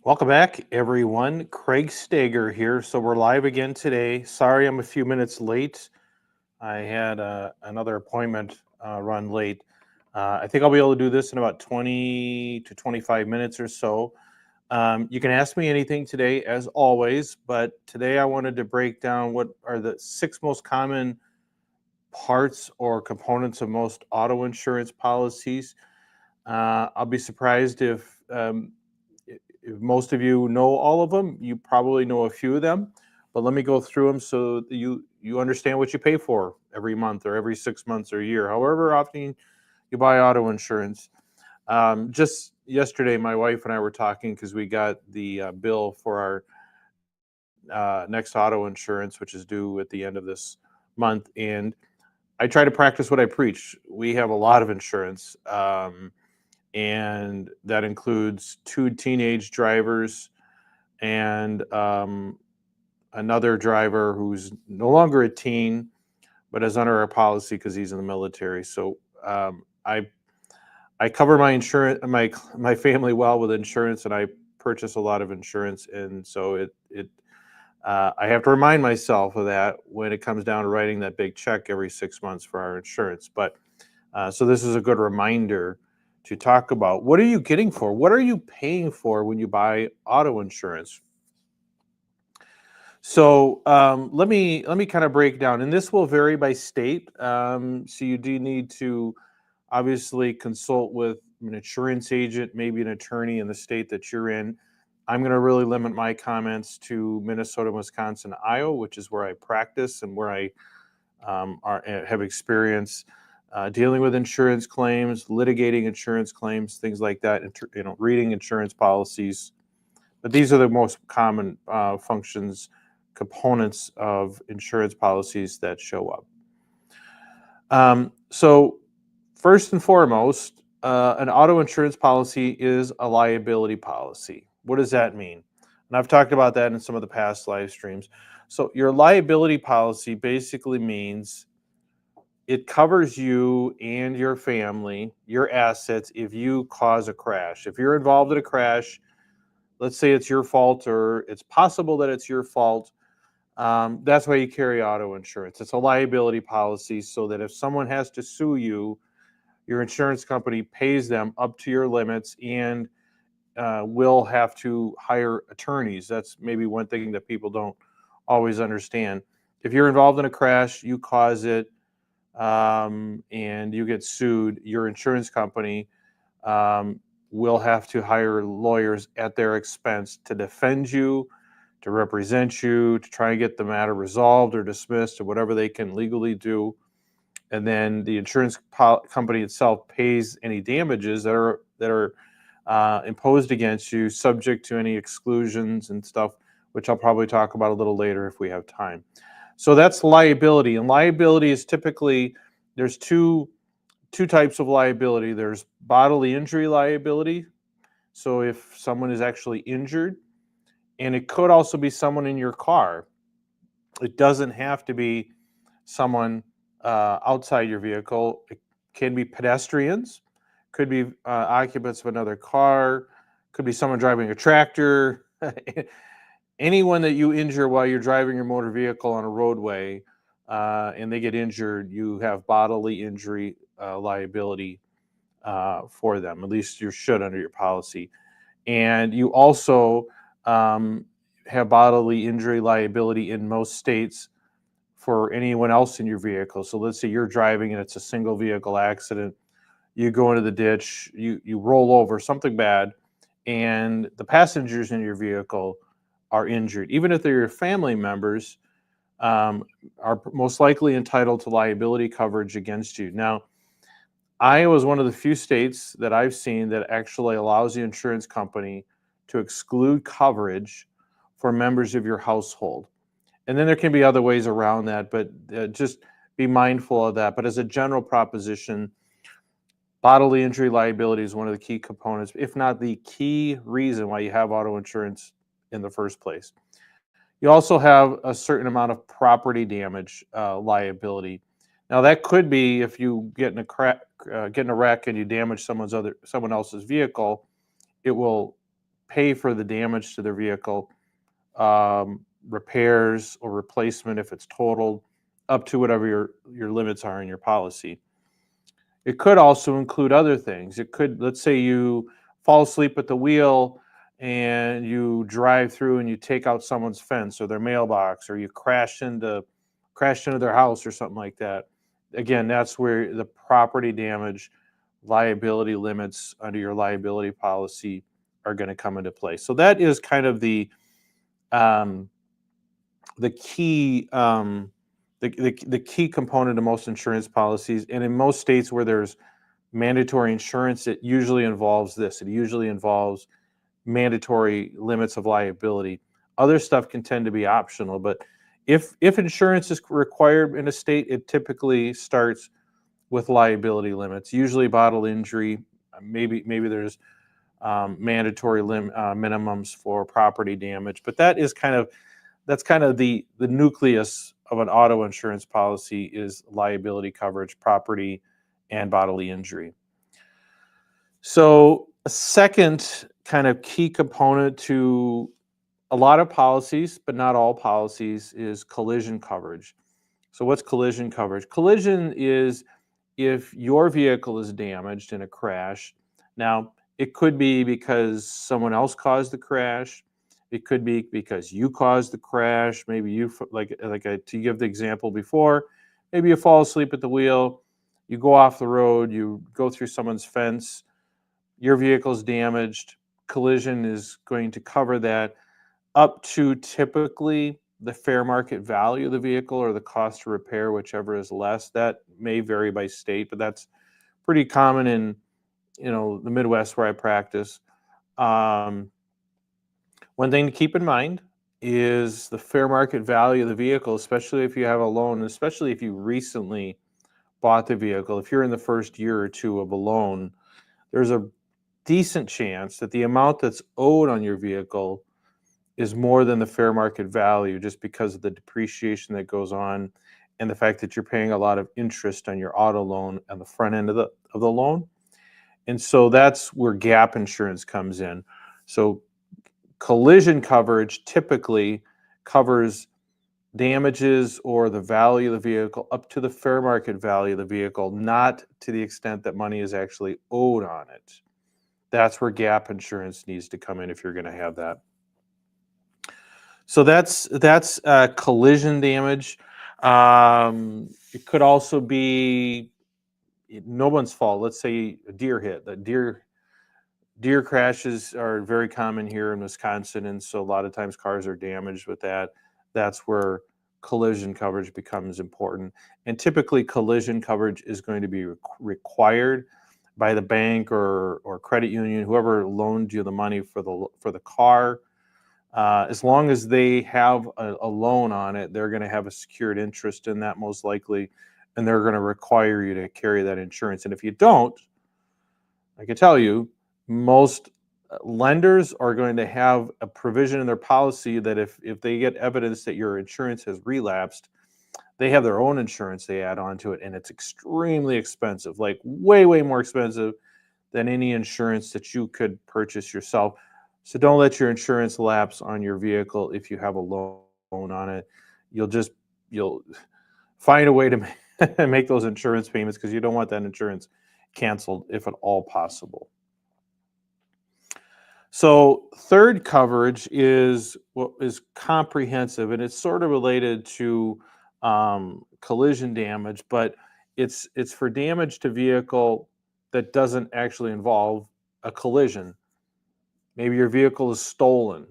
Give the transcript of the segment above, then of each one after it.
Welcome back, everyone. Craig Steger here. So we're live again today. Sorry, I'm a few minutes late. I had another appointment run late. I think I'll be able to do this in about 20 to 25 minutes or so. You can ask me anything today, as always, but today I wanted to break down what are the six most common parts or components of most auto insurance policies. I'll be surprised if most of you know all of them. You probably know a few of them, but let me go through them so that you understand what you pay for every month or every 6 months or a year, however often you buy auto insurance. Just yesterday, my wife and I were talking because we got the bill for our next auto insurance, which is due at the end of this month, and I try to practice what I preach. We have a lot of insurance. And that includes two teenage drivers and another driver who's no longer a teen, but is under our policy because he's in the military. So I cover my insurance, my family well with insurance, and I purchase a lot of insurance, and so I have to remind myself of that when it comes down to writing that big check every 6 months for our insurance. But so this is a good reminder to talk about what are you getting for? What are you paying for when you buy auto insurance? So let me kind of break down, and this will vary by state. So you do need to obviously consult with an insurance agent, maybe an attorney in the state that you're in. I'm going to really limit my comments to Minnesota, Wisconsin, Iowa, which is where I practice and where I have experience dealing with insurance claims, litigating insurance claims, things like that. Reading insurance policies. But these are the most common functions, components of insurance policies that show up. So first and foremost, an auto insurance policy is a liability policy. What does that mean? And I've talked about that in some of the past live streams. So your liability policy basically means it covers you and your family, your assets, if you cause a crash. If you're involved in a crash, let's say it's your fault or it's possible that it's your fault, that's why you carry auto insurance. It's a liability policy so that if someone has to sue you, your insurance company pays them up to your limits and will have to hire attorneys. That's maybe one thing that people don't always understand. If you're involved in a crash, you cause it, and you get sued, your insurance company will have to hire lawyers at their expense to defend you, to represent you, to try and get the matter resolved or dismissed or whatever they can legally do. And then the insurance company itself pays any damages that are imposed against you, subject to any exclusions and stuff, which I'll probably talk about a little later if we have time. So that's liability, and liability is typically there's two types of liability. There's bodily injury liability, so if someone is actually injured, and it could also be someone in your car. It doesn't have to be someone outside your vehicle. It can be pedestrians, could be occupants of another car, could be someone driving a tractor. Anyone that you injure while you're driving your motor vehicle on a roadway and they get injured, you have bodily injury liability for them. At least you should under your policy. And you also have bodily injury liability in most states for anyone else in your vehicle. So let's say you're driving and it's a single vehicle accident. You go into the ditch, you roll over, something bad, and the passengers in your vehicle are injured. Even if they're your family members, are most likely entitled to liability coverage against you. Now, Iowa is one of the few states that I've seen that actually allows the insurance company to exclude coverage for members of your household. And then there can be other ways around that, but just be mindful of that. But as a general proposition, bodily injury liability is one of the key components, if not the key reason why you have auto insurance in the first place. You also have a certain amount of property damage liability. Now that could be if you get in a wreck and you damage someone else's vehicle, it will pay for the damage to their vehicle, repairs or replacement if it's totaled, up to whatever your limits are in your policy. It could also include other things. It could, let's say you fall asleep at the wheel and you drive through and you take out someone's fence or their mailbox, or you crash into their house or something like that. Again, that's where the property damage liability limits under your liability policy are going to come into play. So that is kind of the key the key component of most insurance policies. And in most states where there's mandatory insurance, it usually involves this. It usually involves mandatory limits of liability. Other stuff can tend to be optional, but if insurance is required in a state, it typically starts with liability limits, usually bodily injury. Maybe there's mandatory minimums for property damage, but that's kind of the nucleus of an auto insurance policy is liability coverage, property, and bodily injury. So a second kind of key component to a lot of policies, but not all policies, is collision coverage. So what's collision coverage? Collision is if your vehicle is damaged in a crash. Now, it could be because someone else caused the crash. It could be because you caused the crash. Maybe you, to give the example before, maybe you fall asleep at the wheel, you go off the road, you go through someone's fence, your vehicle's damaged. Collision is going to cover that up to typically the fair market value of the vehicle or the cost to repair, whichever is less. That may vary by state, but that's pretty common in the Midwest where I practice. One thing to keep in mind is the fair market value of the vehicle, especially if you have a loan, especially if you recently bought the vehicle. If you're in the first year or two of a loan, there's a decent chance that the amount that's owed on your vehicle is more than the fair market value, just because of the depreciation that goes on and the fact that you're paying a lot of interest on your auto loan on the front end of the loan. And so that's where gap insurance comes in. So collision coverage typically covers damages or the value of the vehicle up to the fair market value of the vehicle, not to the extent that money is actually owed on it. That's where gap insurance needs to come in if you're going to have that. So that's collision damage. It could also be no one's fault. Let's say a deer hit. The deer crashes are very common here in Wisconsin, and so a lot of times cars are damaged with that. That's where collision coverage becomes important. And typically collision coverage is going to be required by the bank or credit union, whoever loaned you the money for the car. As long as they have a loan on it, they're going to have a secured interest in that most likely, and they're going to require you to carry that insurance. And if you don't, I can tell you, most lenders are going to have a provision in their policy that if they get evidence that your insurance has relapsed, they have their own insurance they add on to it, and it's extremely expensive, like way, way more expensive than any insurance that you could purchase yourself. So don't let your insurance lapse on your vehicle if you have a loan on it. You'll find a way to make those insurance payments because you don't want that insurance canceled if at all possible. So third coverage is what is comprehensive, and it's sort of related to collision damage, but it's for damage to vehicle that doesn't actually involve a collision. Maybe your vehicle is stolen.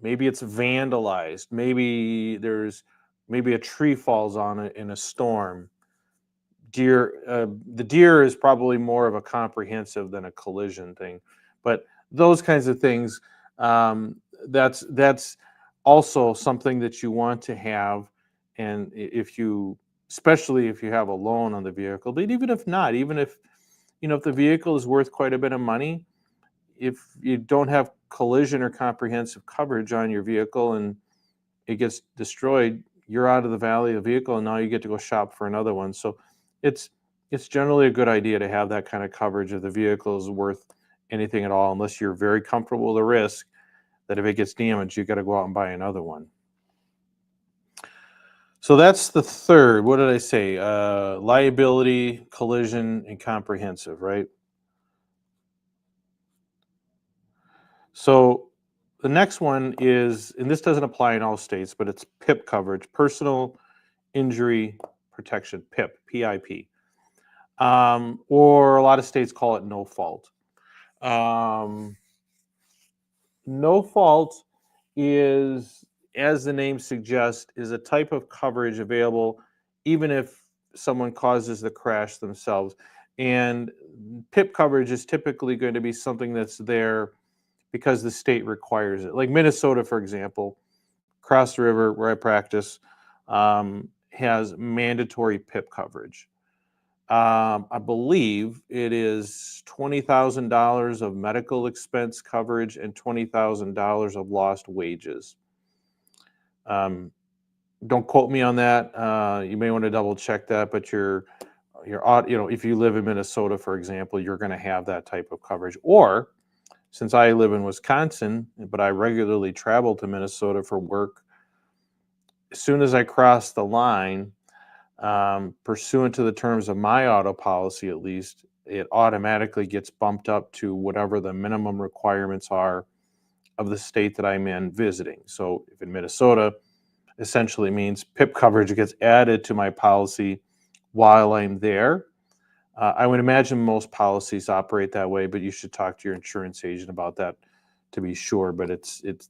Maybe it's vandalized. Maybe a tree falls on it in a storm. The deer is probably more of a comprehensive than a collision thing, but those kinds of things, that's also something that you want to have. And especially if you have a loan on the vehicle, but even if not, even if the vehicle is worth quite a bit of money, if you don't have collision or comprehensive coverage on your vehicle and it gets destroyed, you're out of the value of the vehicle, and now you get to go shop for another one. So it's generally a good idea to have that kind of coverage if the vehicle is worth anything at all unless you're very comfortable with the risk that if it gets damaged, you got to go out and buy another one. So that's the third. What did I say? Liability, collision, and comprehensive, right? So the next one is, and this doesn't apply in all states, but it's PIP coverage, personal injury protection, PIP, PIP. Or a lot of states call it no fault. No fault is, as the name suggests, is a type of coverage available even if someone causes the crash themselves. And PIP coverage is typically going to be something that's there because the state requires it. Like Minnesota, for example, across the river where I practice, has mandatory PIP coverage. I believe it is $20,000 of medical expense coverage and $20,000 of lost wages. Um, don't quote me on that. You may want to double check that, but if you live in Minnesota, for example, you're going to have that type of coverage. Or since I live in Wisconsin, but I regularly travel to Minnesota for work, as soon as I cross the line, pursuant to the terms of my auto policy, at least, it automatically gets bumped up to whatever the minimum requirements are of the state that I'm in visiting. So if in Minnesota, essentially means PIP coverage gets added to my policy while I'm there. I would imagine most policies operate that way, but you should talk to your insurance agent about that to be sure. But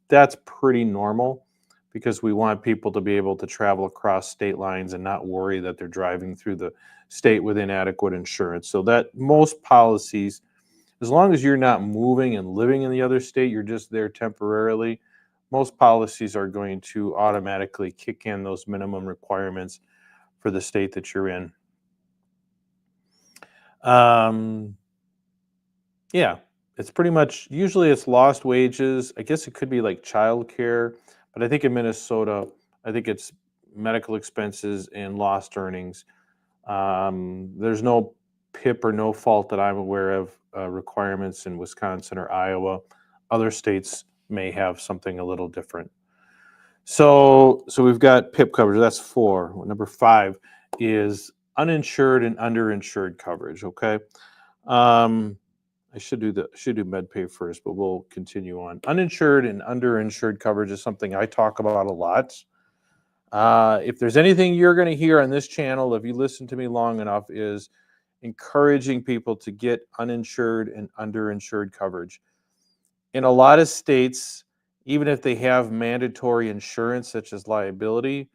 that's pretty normal because we want people to be able to travel across state lines and not worry that they're driving through the state with inadequate insurance. So that most policies, as long as you're not moving and living in the other state, you're just there temporarily, most policies are going to automatically kick in those minimum requirements for the state that you're in. Yeah, it's pretty much, usually it's lost wages. I guess it could be like childcare, but I think in Minnesota, I think it's medical expenses and lost earnings. There's no PIP or no fault that I'm aware of requirements in Wisconsin or Iowa. Other states may have something a little different. So we've got PIP coverage. That's 4. Number 5 is uninsured and underinsured coverage. Okay. I should do MedPay first, but we'll continue on. Uninsured and underinsured coverage is something I talk about a lot. If there's anything you're going to hear on this channel, if you listen to me long enough, is encouraging people to get uninsured and underinsured coverage. In a lot of states, even if they have mandatory insurance such as liability,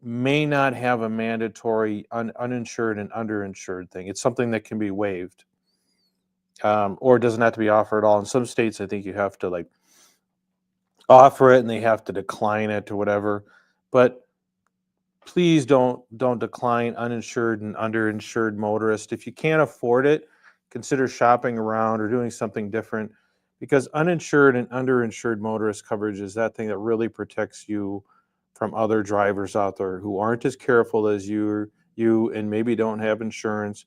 may not have a mandatory uninsured and underinsured thing. It's something that can be waived. Or it doesn't have to be offered at all. In some states, I think you have to offer it and they have to decline it or whatever. But please don't decline uninsured and underinsured motorist. If you can't afford it, consider shopping around or doing something different, because uninsured and underinsured motorist coverage is that thing that really protects you from other drivers out there who aren't as careful as you and maybe don't have insurance,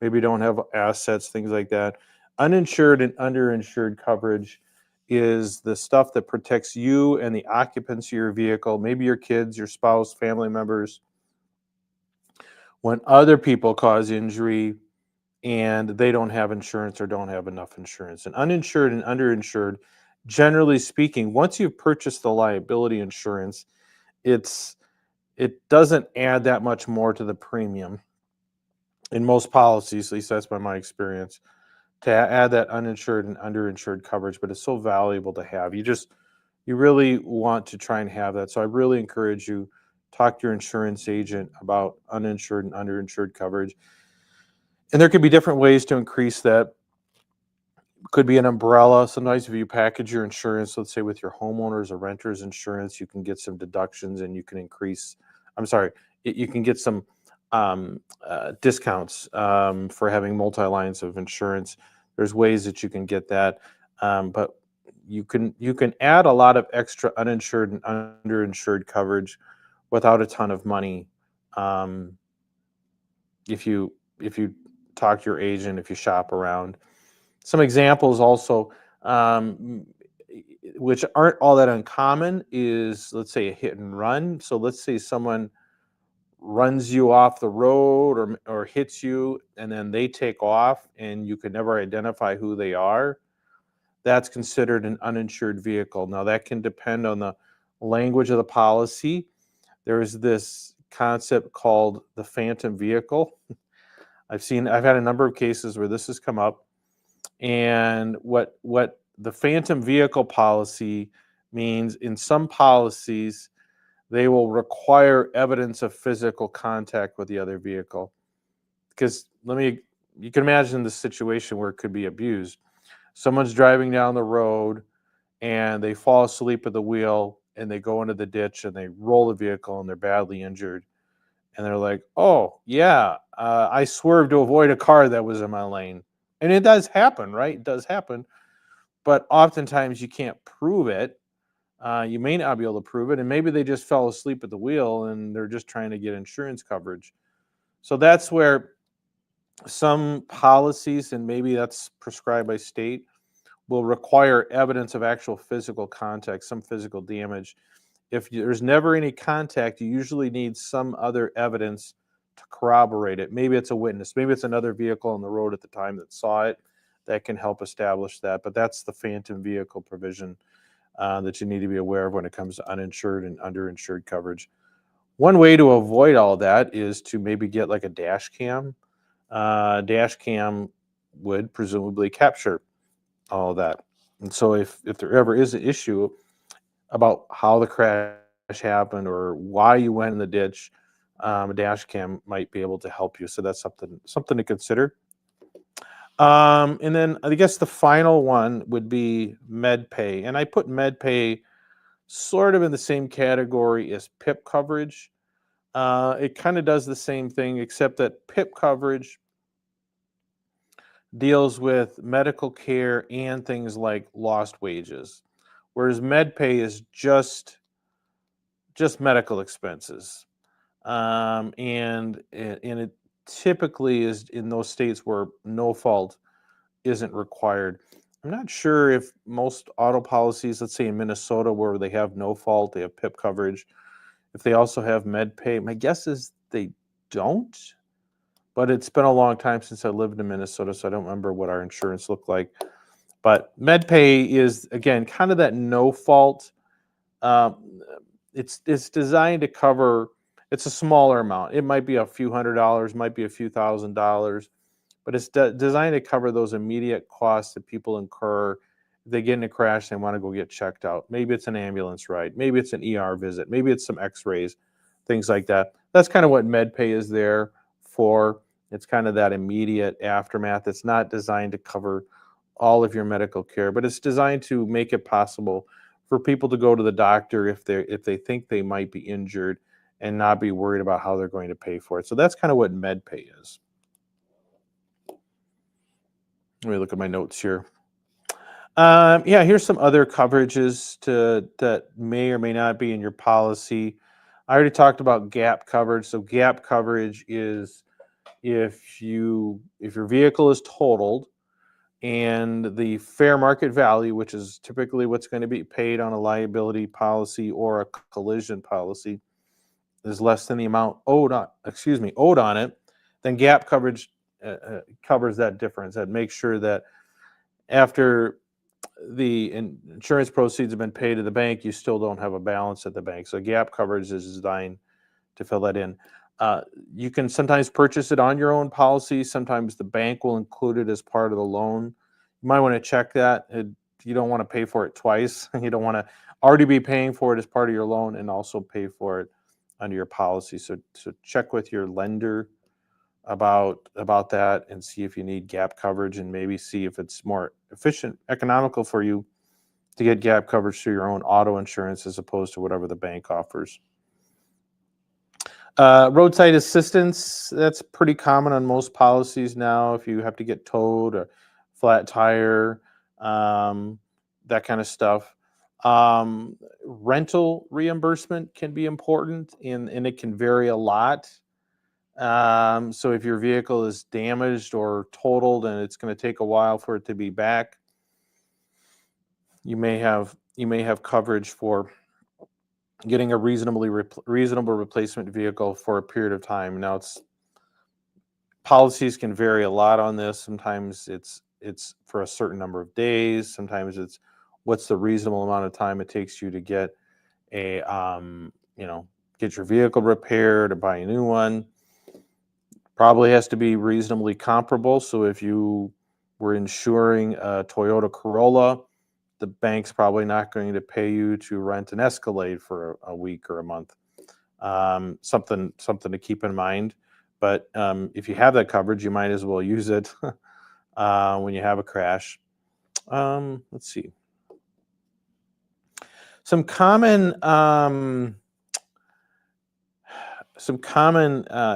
maybe don't have assets, things like that. Uninsured and underinsured coverage is the stuff that protects you and the occupants of your vehicle, maybe your kids, your spouse, family members, when other people cause injury and they don't have insurance or don't have enough insurance. And uninsured and underinsured, generally speaking, once you've purchased the liability insurance, it doesn't add that much more to the premium in most policies, at least that's by my experience, to add that uninsured and underinsured coverage, but it's so valuable to have. You really want to try and have that. So I really encourage you, talk to your insurance agent about uninsured and underinsured coverage. And there could be different ways to increase that. Could be an umbrella. Sometimes if you package your insurance, let's say with your homeowners or renters insurance, you can get some deductions and you can increase, you can get some discounts for having multi-lines of insurance. There's ways that you can get that, but you can add a lot of extra uninsured and underinsured coverage without a ton of money. If you talk to your agent, if you shop around. Some examples also, which aren't all that uncommon, is, let's say, a hit and run. So let's say someone runs you off the road or hits you, and then they take off and you could never identify who they are. That's considered an uninsured vehicle. Now, that can depend on the language of the policy. There is this concept called the phantom vehicle. I've had a number of cases where this has come up, and what the phantom vehicle policy means, in some policies they will require evidence of physical contact with the other vehicle. Because you can imagine the situation where it could be abused. Someone's driving down the road and they fall asleep at the wheel and they go into the ditch and they roll the vehicle and they're badly injured. And they're like, oh, yeah, I swerved to avoid a car that was in my lane. And it does happen, right? It does happen. But oftentimes you can't prove it. You may not be able to prove it. And maybe they just fell asleep at the wheel and they're just trying to get insurance coverage. So that's where some policies, and maybe that's prescribed by state, will require evidence of actual physical contact, some physical damage. If there's never any contact, you usually need some other evidence to corroborate it. Maybe it's a witness. Maybe it's another vehicle on the road at the time that saw it that can help establish that. But that's the phantom vehicle provision that you need to be aware of when it comes to uninsured and underinsured coverage. One way to avoid all that is to maybe get like a dash cam. Dash cam would presumably capture all of that. And so if there ever is an issue about how the crash happened or why you went in the ditch, a dash cam might be able to help you. So that's something to consider. And then I guess the final one would be MedPay. And I put MedPay sort of in the same category as PIP coverage. It kind of does the same thing, except that PIP coverage deals with medical care and things like lost wages, whereas MedPay is just medical expenses, and it typically is in those states where no fault isn't required. I'm not sure if most auto policies, let's say in Minnesota, where they have no fault, they have PIP coverage, if they also have MedPay. My guess is they don't. But it's been a long time since I lived in Minnesota, so I don't remember what our insurance looked like. But MedPay is, again, kind of that no fault. It's designed to cover. It's a smaller amount. It might be a few $100s, might be a few $1,000s, but it's designed to cover those immediate costs that people incur if they get in a crash and want to go get checked out. Maybe it's an ambulance ride, maybe it's an ER visit, maybe it's some X-rays, things like that. That's kind of what MedPay is there for. It's kind of that immediate aftermath. It's not designed to cover all of your medical care, but it's designed to make it possible for people to go to the doctor if they think they might be injured and not be worried about how they're going to pay for it. So that's kind of what MedPay is. Let me look at my notes here. Yeah, here's some other coverages that may or may not be in your policy. I already talked about gap coverage. So gap coverage is if your vehicle is totaled and the fair market value, which is typically what's going to be paid on a liability policy or a collision policy, is less than the amount owed on it, then gap coverage covers that difference. That makes sure that after the insurance proceeds have been paid to the bank, you still don't have a balance at the bank. So gap coverage is designed to fill that in. You can sometimes purchase it on your own policy. Sometimes the bank will include it as part of the loan. You might want to check that. You don't want to pay for it twice. You don't want to already be paying for it as part of your loan and also pay for it under your policy. So check with your lender about that and see if you need gap coverage, and maybe see if it's more efficient, economical for you to get gap coverage through your own auto insurance as opposed to whatever the bank offers. Roadside assistance, that's pretty common on most policies now. If you have to get towed or flat tire, that kind of stuff. Rental reimbursement can be important, and it can vary a lot. So if your vehicle is damaged or totaled and it's going to take a while for it to be back, you may have coverage for getting a reasonable replacement vehicle for a period of time. Now, policies can vary a lot on this. Sometimes it's for a certain number of days. Sometimes it's what's the reasonable amount of time it takes you to get a get your vehicle repaired or buy a new one. Probably has to be reasonably comparable. So if you were insuring a Toyota Corolla, the bank's probably not going to pay you to rent an Escalade for a week or a month. Something to keep in mind. But if you have that coverage, you might as well use it when you have a crash. Let's see. Some common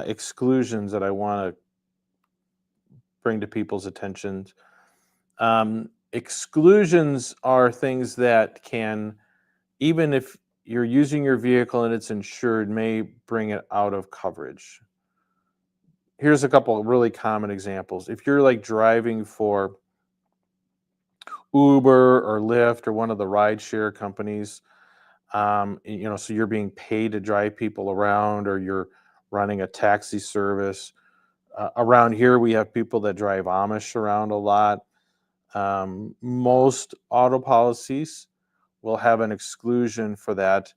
exclusions that I want to bring to people's attention. Exclusions are things that can, even if you're using your vehicle and it's insured, may bring it out of coverage. Here's a couple of really common examples. If you're like driving for Uber or Lyft or one of the rideshare companies, so you're being paid to drive people around, or you're running a taxi service. Around here, we have people that drive Amish around a lot. Most auto policies will have an exclusion for that.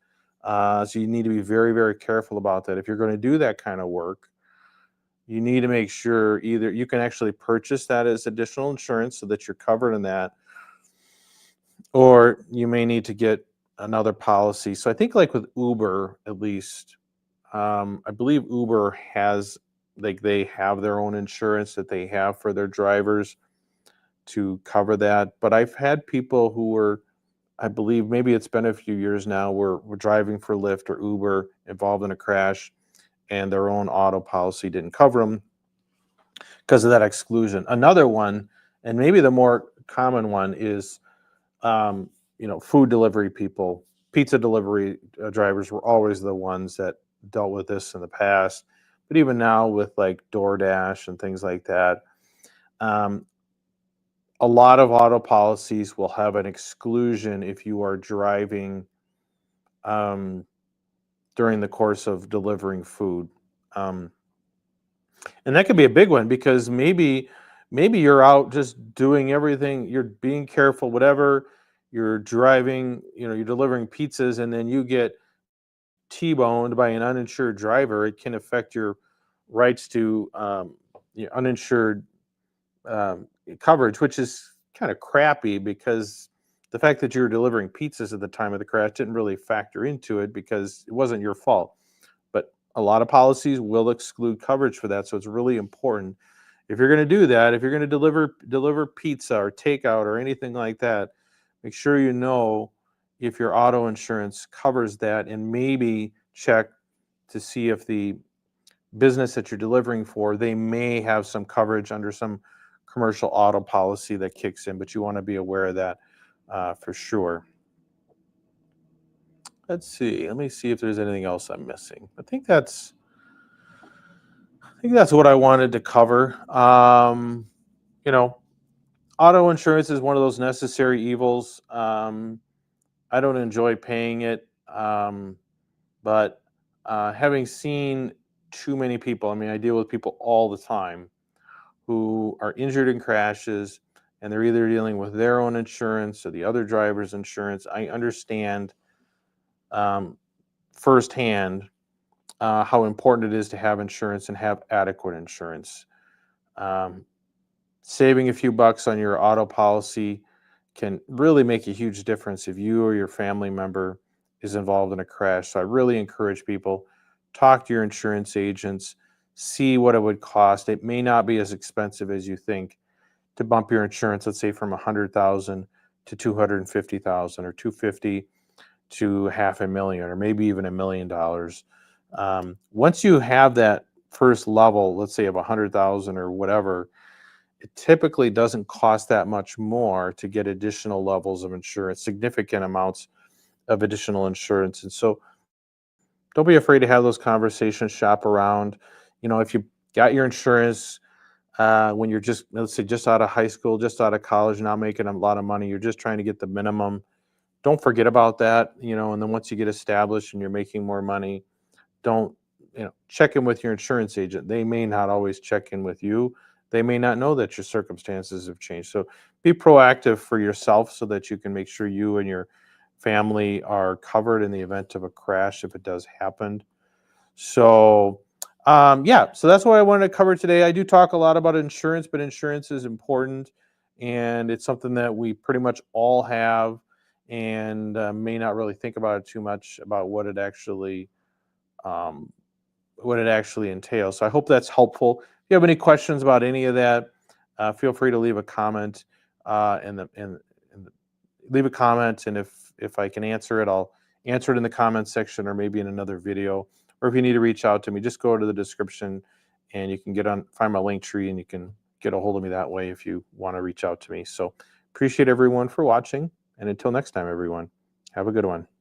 So you need to be very, very careful about that. If you're going to do that kind of work, you need to make sure either you can actually purchase that as additional insurance so that you're covered in that, or you may need to get another policy. So I think like with Uber, at least, I believe Uber has, like, they have their own insurance that they have for their drivers to cover that. But I've had people who were, I believe maybe it's been a few years now, were driving for Lyft or Uber, involved in a crash, and their own auto policy didn't cover them because of that exclusion. Another one, and maybe the more common one, is food delivery people. Pizza delivery drivers were always the ones that dealt with this in the past, but even now with like DoorDash and things like that, a lot of auto policies will have an exclusion if you are driving um, during the course of delivering food. Um, and that could be a big one because maybe you're out just doing everything, you're being careful, whatever, you're driving, you're delivering pizzas, and then you get T-boned by an uninsured driver. It can affect your rights to uninsured coverage, which is kind of crappy because the fact that you were delivering pizzas at the time of the crash didn't really factor into it because it wasn't your fault. But a lot of policies will exclude coverage for that, so it's really important. If you're going to do that, if you're going to deliver pizza or takeout or anything like that, make sure you know if your auto insurance covers that, and maybe check to see if the business that you're delivering for, they may have some coverage under some commercial auto policy that kicks in, but you want to be aware of that for sure. Let's see. Let me see if there's anything else I'm missing. I think that's what I wanted to cover. You know, Auto insurance is one of those necessary evils. I don't enjoy paying it, but having seen too many people, I mean, I deal with people all the time who are injured in crashes, and they're either dealing with their own insurance or the other driver's insurance. I understand um, firsthand how important it is to have insurance and have adequate insurance. Um, Saving a few bucks on your auto policy can really make a huge difference if you or your family member is involved in a crash. So I really encourage people, talk to your insurance agents, see what it would cost. It may not be as expensive as you think to bump your insurance, let's say from 100,000 to 250,000, or 250 to half a million, or maybe even $1 million. Once you have that first level, let's say of 100,000 or whatever, it typically doesn't cost that much more to get additional levels of insurance, significant amounts of additional insurance. And so don't be afraid to have those conversations, shop around. if you got your insurance when you're just, let's say, just out of high school, just out of college, not making a lot of money, you're just trying to get the minimum. Don't forget about that, and then once you get established and you're making more money, don't, check in with your insurance agent. They may not always check in with you. They may not know that your circumstances have changed. So be proactive for yourself so that you can make sure you and your family are covered in the event of a crash if it does happen. So, yeah, so that's what I wanted to cover today. I do talk a lot about insurance, but insurance is important, and it's something that we pretty much all have, and may not really think about it too much about um, what it actually entails. So I hope that's helpful. If you have any questions about any of that, feel free to leave a comment in the leave a comment, and if I can answer it, I'll answer it in the comments section or maybe in another video. Or if you need to reach out to me, just go to the description and you can find my link tree, and you can get a hold of me that way if you want to reach out to me. So appreciate everyone for watching, and until next time, everyone, have a good one.